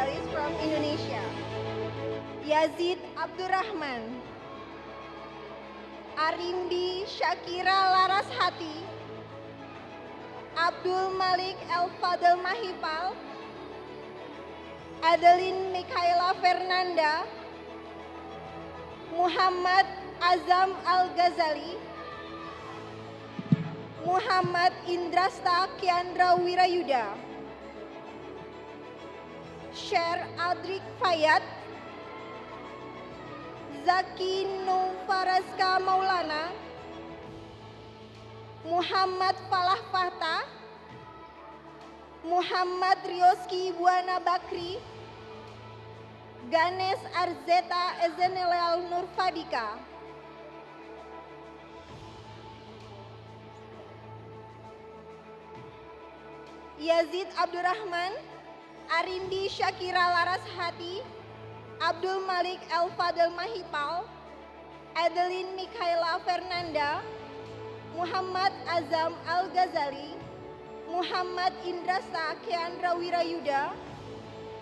medalist from Indonesia. Yazid Abdurrahman, Arimbi Syakira Larashati, Abdul Malik El-Fadel Mahipal, Adeline Mikaela Fernanda, Muhammad Azam Al-Ghazali, Muhammad Indrasta Kiandra Wirayuda, Sher Adrik Fayat, Zaki Nufarazka Maulana, Muhammad Falah Fahta, Muhammad Rioski Buana Bakri, Ganes Arzeta Ezenelal Nurfadika. Yazid Abdurrahman, Arimbi Syakira Larashati, Abdul Malik El-Fadel Mahipal, Adeline Mikaela Fernanda, Muhammad Azam Al-Ghazali, Muhammad Indrasta Kiandra Wirayuda,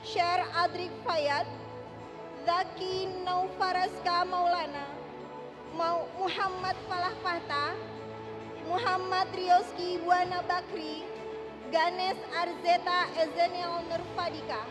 Sher Adrik Fayat, Zaki Nufarazka Maulana, Muhammad Falah Fahta, Muhammad Rioski Buana Bakri, Ganes Arzeta Ezenel Nurfadika.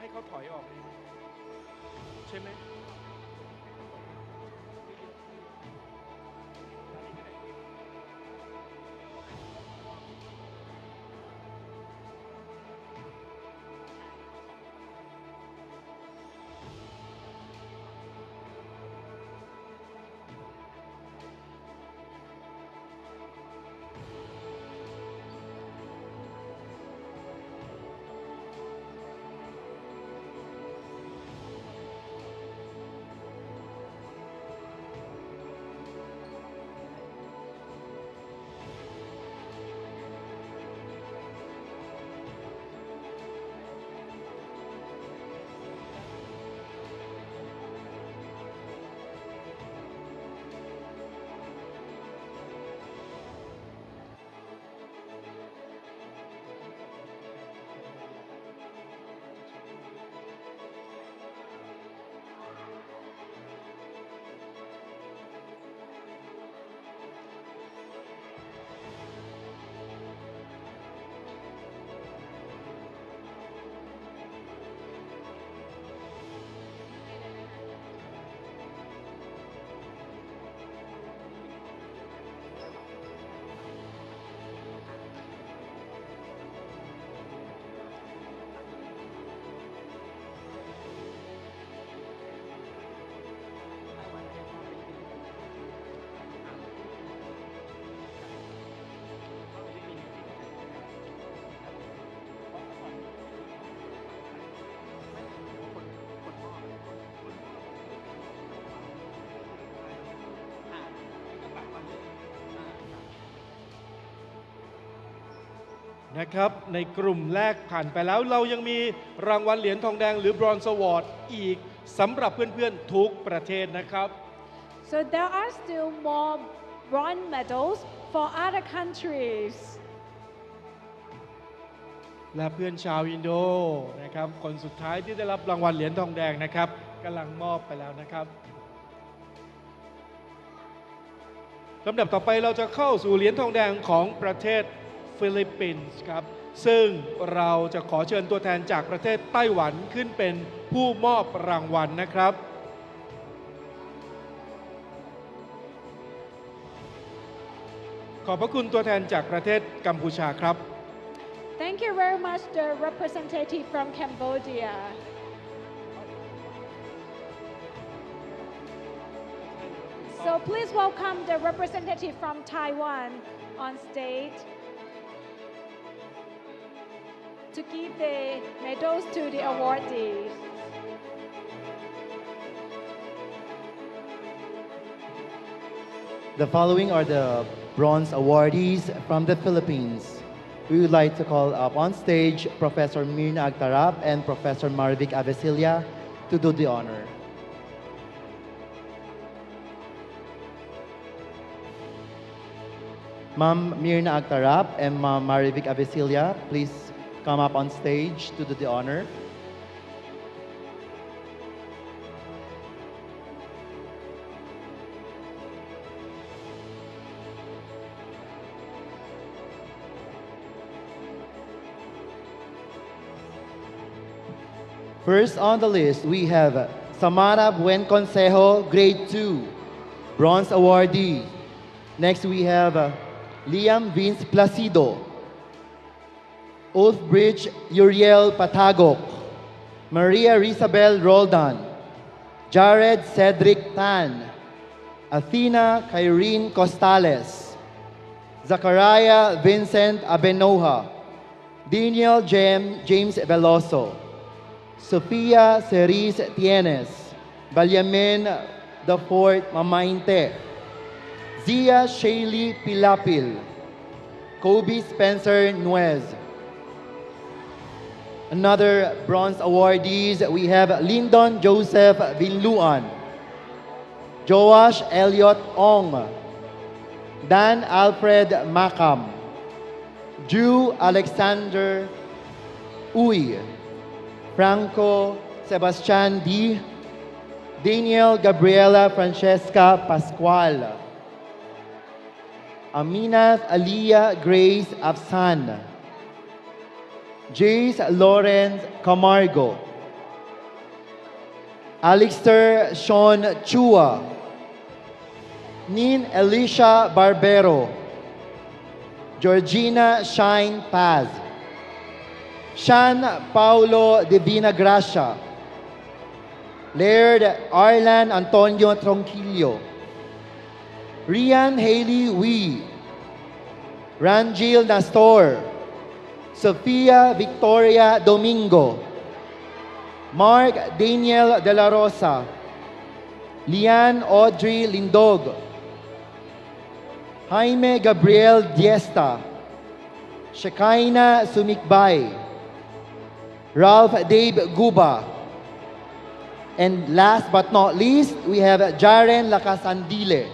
ให้เขาถอยออกใช่ไหม นะครับในกลุ่มแรกผ่านไปแล้วเรายังมีรางวัลเหรียญทองแดงหรือ Bronze Award อีกสำหรับเพื่อนๆทุกประเทศนะครับ So there are still more bronze medals for other countries. และเพื่อนชาวอินโดนะครับคนสุดท้ายที่ได้รับรางวัลเหรียญทองแดงนะครับกำลังมอบไปแล้วนะครับ ลำดับต่อไปเราจะเข้าสู่เหรียญทองแดงของประเทศฟิลิปปินส์ครับซึ่งเราจะขอเชิญตัวแทนจากประเทศไต้หวันขึ้นเป็นผู้มอบรางวัลนะครับขอบพระคุณตัวแทนจากประเทศกัมพูชาครับ Thank you very much, the representative from Cambodia. So please welcome the representative from Taiwan on stage to give the medals to the awardees. The following are the bronze awardees from the Philippines. We would like to call up on stage Professor Mirna Agtarap and Professor Marvic Avesilia to do the honor. Ma'am Mirna Agtarap and Ma'am Marvic Avesilia, please come up on stage to do the honor. First on the list, we have Samara Buenconsejo, Grade 2, Bronze Awardee. Next, we have Liam Vince Placido, Ulfbridge Uriel Patagok, Maria Rizabel Roldan, Jared Cedric Tan, Athena Kyrene Costales, Zachariah Vincent Abenoja, Daniel James Veloso, Sofia Cerise Tienes, Balyamin the Fort Mamainte, Zia Shaylee Pilapil, Kobe Spencer Nuez. Another bronze awardees, we have Lyndon Joseph Vinluan, Joash Elliot Ong, Dan Alfred Makam, Drew Alexander Uy, Franco Sebastian D, Daniel Gabriela Francesca Pascual, Aminat Aliyah Grace Afsan, Jace Lawrence Camargo, Alistair Sean Chua, Nin Elisha Barbero, Georgina Shine Paz, Sean Paulo Divina Gracia, Laird Arlan Antonio Tronquillo, Rian Haley Wee, Ranjil Nastor, Sofia Victoria Domingo, Mark Daniel De La Rosa, Lian Audrey Lindog, Jaime Gabriel Diesta, Shekinah Sumikbay, Ralph Dave Guba, and last but not least, we have Jaren Lacasandile.